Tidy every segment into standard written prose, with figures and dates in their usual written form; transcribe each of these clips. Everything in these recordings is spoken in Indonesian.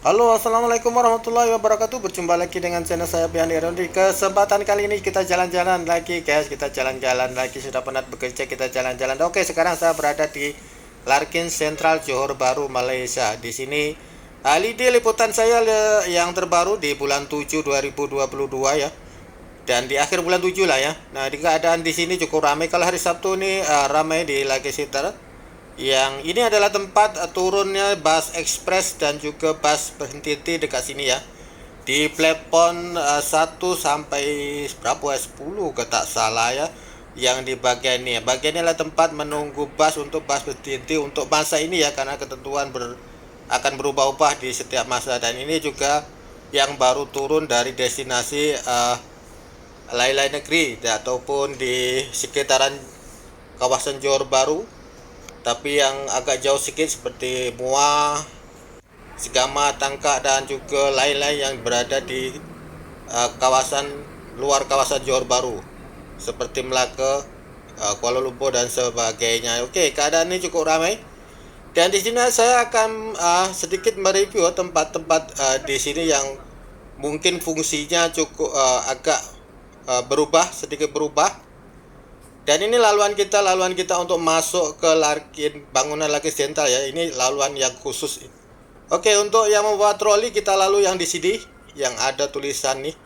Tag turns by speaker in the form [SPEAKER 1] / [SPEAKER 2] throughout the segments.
[SPEAKER 1] Halo, assalamualaikum warahmatullahi wabarakatuh. Berjumpa lagi dengan channel saya Bian Aaron. Di kesempatan kali ini kita jalan-jalan lagi, guys. Kita jalan-jalan lagi. Sudah penat bekerja, kita jalan-jalan. Oke, sekarang saya berada di Larkin Central, Johor Bahru, Malaysia. Di sini lidi liputan saya yang terbaru di bulan 7 2022 ya. Dan di akhir bulan 7 lah ya. Nah, di keadaan di sini cukup ramai. Kalau hari Sabtu nih ramai di Larkin Central. Yang ini adalah tempat turunnya bus ekspres dan juga bus berhenti dekat sini ya. Di platform 1 sampai berapa ya, 10 ke tak salah ya. Yang di bagian ini ya. Bagian ini adalah tempat menunggu bus untuk bus berhenti untuk masa ini ya, karena ketentuan akan berubah-ubah di setiap masa. Dan ini juga yang baru turun dari destinasi lain-lain negeri ataupun di sekitaran kawasan Johor Bahru, tapi yang agak jauh sedikit seperti Muar, Segama, Tangkak dan juga lain-lain yang berada di kawasan luar kawasan Johor Bahru seperti Melaka, Kuala Lumpur dan sebagainya. Okey, keadaan ini cukup ramai. Dan di sini saya akan sedikit mereview tempat-tempat di sini yang mungkin fungsinya cukup agak sedikit berubah. Dan ini laluan kita untuk masuk ke bangunan Larkin Central ya. Ini laluan yang khusus. Oke, untuk yang membawa troli kita lalu yang di sini yang ada tulisan nih.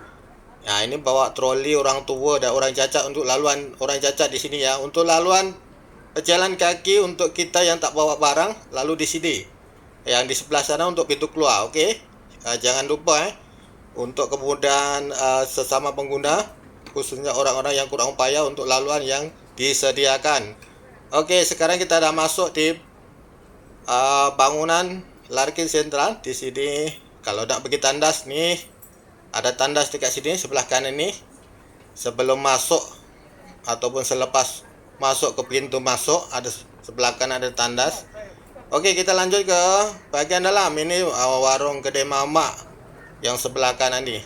[SPEAKER 1] Nah, ini bawa troli orang tua dan orang cacat, untuk laluan orang cacat di sini ya. Untuk laluan pejalan kaki untuk kita yang tak bawa barang lalu di sini. Yang di sebelah sana untuk pintu keluar, oke. Jangan lupa untuk kemudahan sesama pengguna, khususnya orang-orang yang kurang upaya, untuk laluan yang disediakan. Oke, sekarang kita dah masuk di bangunan Larkin Central. Di sini kalau nak pergi tandas nih, ada tandas dekat sini sebelah kanan nih. Sebelum masuk ataupun selepas masuk ke pintu masuk, ada sebelah kanan ada tandas. Oke, kita lanjut ke bagian dalam. Ini warung kedai mamak yang sebelah kanan nih.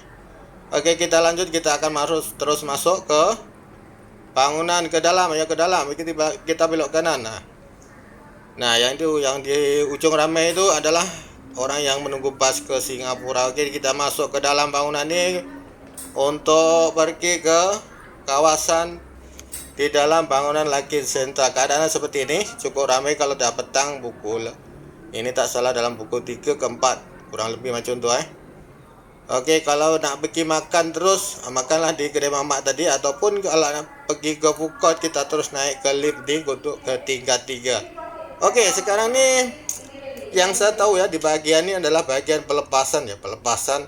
[SPEAKER 1] Oke, kita lanjut, kita akan terus masuk ke bangunan ke dalam ya, ke dalam. Kita belok kanan. Nah, yang di ujung ramai itu adalah orang yang menunggu bus ke Singapura. Oke, kita masuk ke dalam bangunan ini untuk pergi ke kawasan di dalam bangunan Larkin Central. Keadaannya seperti ini, cukup ramai kalau dah petang pukul ini tak salah dalam pukul 3 ke 4 kurang lebih macam tu Oke, kalau nak pergi makan terus, makanlah di kedai mamak tadi, ataupun kalau nak pergi ke food court, kita terus naik ke lift di untuk ke tingkat 3. Oke, sekarang ni yang saya tahu ya, di bagian ini adalah bagian pelepasan ya, pelepasan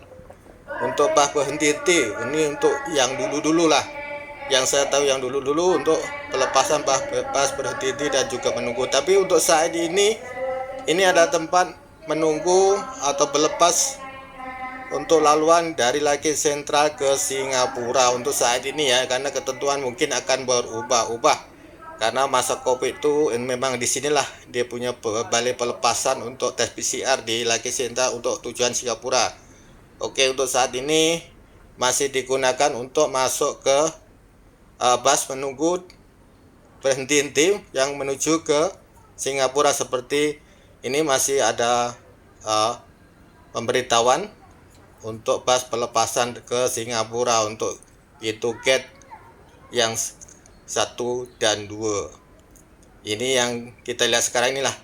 [SPEAKER 1] untuk bus berhenti. Ini untuk yang dulu-dulu lah. Yang saya tahu yang dulu-dulu untuk pelepasan bus berhenti dan juga menunggu. Tapi untuk saat ini adalah tempat menunggu atau berlepas untuk laluan dari Larkin Central ke Singapura untuk saat ini ya, karena ketentuan mungkin akan berubah-ubah karena masa Covid itu. Memang di sinilah dia punya balai pelepasan untuk tes PCR di Larkin Central untuk tujuan Singapura. Oke, untuk saat ini masih digunakan untuk masuk ke bus menunggu berhenti yang menuju ke Singapura. Seperti ini masih ada pemberitahuan untuk bus pelepasan ke Singapura untuk itu gate yang 1 dan 2. Ini yang kita lihat sekarang inilah.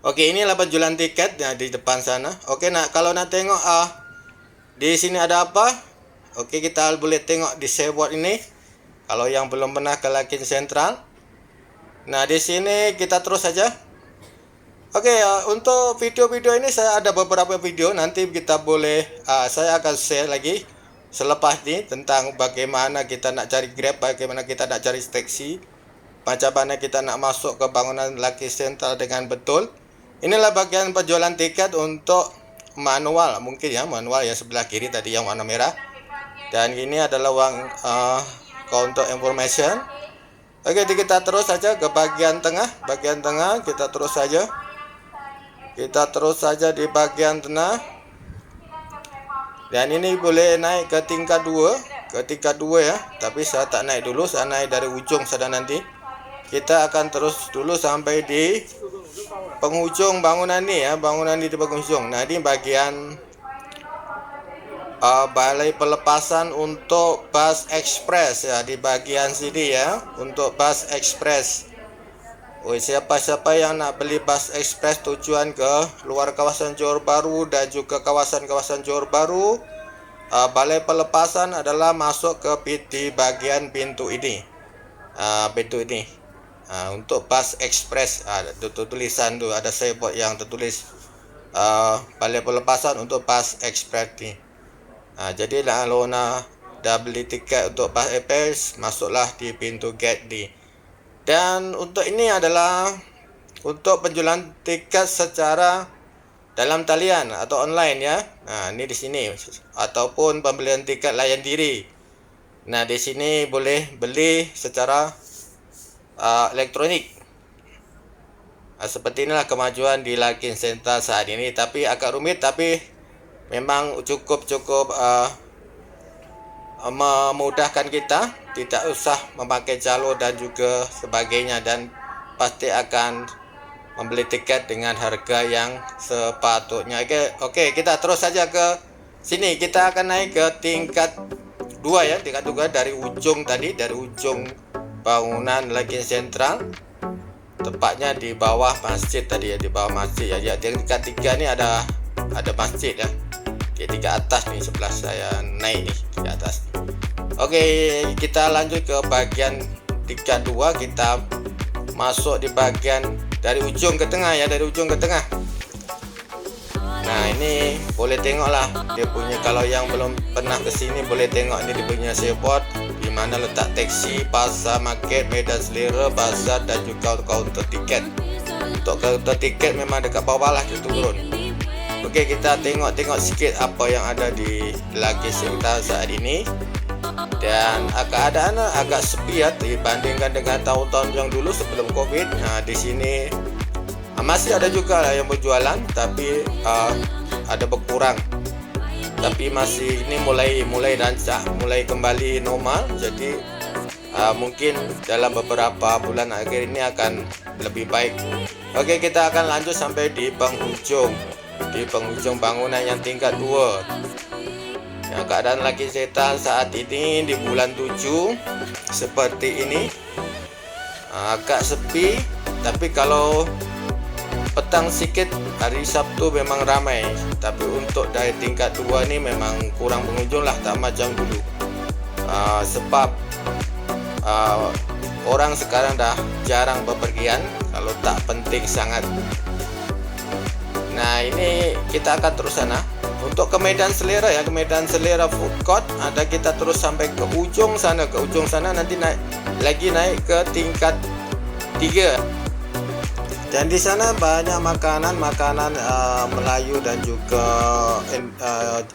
[SPEAKER 1] Oke, inilah penjualan tiket yang di depan sana. Oke, kalau nak tengok di sini ada apa? Oke, kita boleh tengok di signboard ini. Kalau yang belum pernah ke Larkin Central. Nah, di sini kita terus saja. Oke, untuk video-video ini saya ada beberapa video, nanti kita boleh saya akan share lagi selepas ini tentang bagaimana kita nak cari Grab, bagaimana kita nak cari taksi, macam mana kita nak masuk ke bangunan Larkin Central dengan betul. Inilah bagian penjualan tiket untuk manual, mungkin ya manual ya, sebelah kiri tadi yang warna merah. Dan ini adalah counter information. Oke, kita terus saja ke bagian tengah. Bagian tengah kita terus saja. Kita terus saja di bagian tengah. Dan ini boleh naik ke tingkat 2. Ke tingkat 2 ya. Tapi saya tak naik dulu. Saya naik dari ujung sana nanti. Kita akan terus dulu sampai di penghujung bangunan ni ya. Bangunan ni di penghujung. Nah, ini bagian balai pelepasan untuk bus ekspres ya, di bagian sini ya, untuk bus ekspres. Siapa-siapa yang nak beli bus ekspres tujuan ke luar kawasan Johor Bahru dan juga kawasan-kawasan Johor Bahru, balai pelepasan adalah masuk ke di bagian pintu ini. Pintu ini untuk bus ekspres, tulisan tu ada signboard yang tertulis balai pelepasan untuk bus ekspres ni. Jadi kalau nak dah beli tiket untuk bus ekspres, masuklah di pintu gate ni. Dan untuk ini adalah untuk penjualan tiket secara dalam talian atau online ya. Ini di sini, ataupun pembelian tiket layan diri. Nah, di sini boleh beli secara elektronik. Seperti inilah kemajuan di Larkin Central saat ini, tapi agak rumit, tapi memang cukup memudahkan kita, tidak usah memakai jalur dan juga sebagainya, dan pasti akan membeli tiket dengan harga yang sepatutnya. Oke, kita terus saja ke sini. Kita akan naik ke tingkat 2 ya, tingkat 2 dari ujung tadi, dari ujung bangunan Larkin Central, tepatnya di bawah masjid tadi ya, di bawah masjid ya. Tingkat 3 ini ada masjid ya. Tingkat atas nih, sebelah saya naik nih, tingkat atas. Oke, kita lanjut ke bagian tingkat 2. Kita masuk di bagian dari ujung ke tengah ya, dari ujung ke tengah. Nah, ini boleh tengok lah dia punya, kalau yang belum pernah kesini boleh tengok ini dia punya signboard di mana letak taksi, pasar, market, medan selera, bazar dan juga kaunter tiket. Untuk kaunter tiket memang dekat bawah lah, kita turun. Oke, kita tengok sikit apa yang ada di Larkin Central saat ini. Dan keadaan agak sepi ya dibandingkan dengan tahun-tahun yang dulu sebelum Covid. Di sini masih ada juga lah yang berjualan, tapi ada berkurang. Tapi masih ini mulai rancak, mulai kembali normal. Jadi mungkin dalam beberapa bulan akhir ini akan lebih baik. Oke, kita akan lanjut sampai di penghujung bangunan yang tingkat 2. Yang keadaan Larkin Central saat ini di bulan 7 seperti ini, agak sepi. Tapi kalau petang sikit, hari Sabtu memang ramai. Tapi untuk dari tingkat 2 ini memang kurang pengunjung lah, tak macam dulu. Sebab orang sekarang dah jarang bepergian kalau tak penting sangat. Nah, ini kita akan terus sana untuk ke Medan Selera ya, ke Medan Selera Food Court. Ada kita terus sampai ke ujung sana, nanti naik ke tingkat 3. Dan di sana banyak makanan Melayu dan juga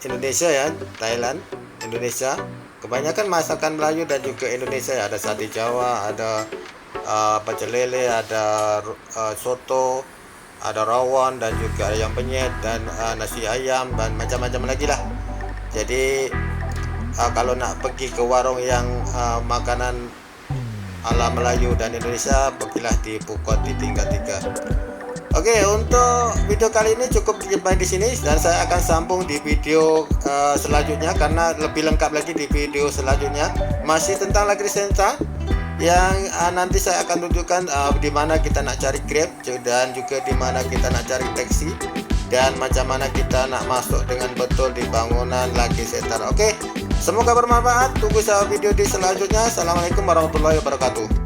[SPEAKER 1] Indonesia ya, Thailand, Indonesia. Kebanyakan masakan Melayu dan juga Indonesia ya. Ada sate Jawa, ada pecel lele, ada soto, ada rawon dan juga ayam penyet dan nasi ayam dan macam-macam lagi lah. Jadi kalau nak pergi ke warung yang makanan ala Melayu dan Indonesia, pergilah di food court di tingkat 3. Oke, untuk video kali ini cukup sampai di sini, dan saya akan sambung di video selanjutnya, karena lebih lengkap lagi di video selanjutnya masih tentang Larkin Central, yang nanti saya akan tunjukkan di mana kita nak cari Grab, dan juga di mana kita nak cari taksi, dan macam mana kita nak masuk dengan betul di bangunan Larkin Central. Oke, semoga bermanfaat. Tunggu saya video di selanjutnya. Assalamualaikum warahmatullahi wabarakatuh.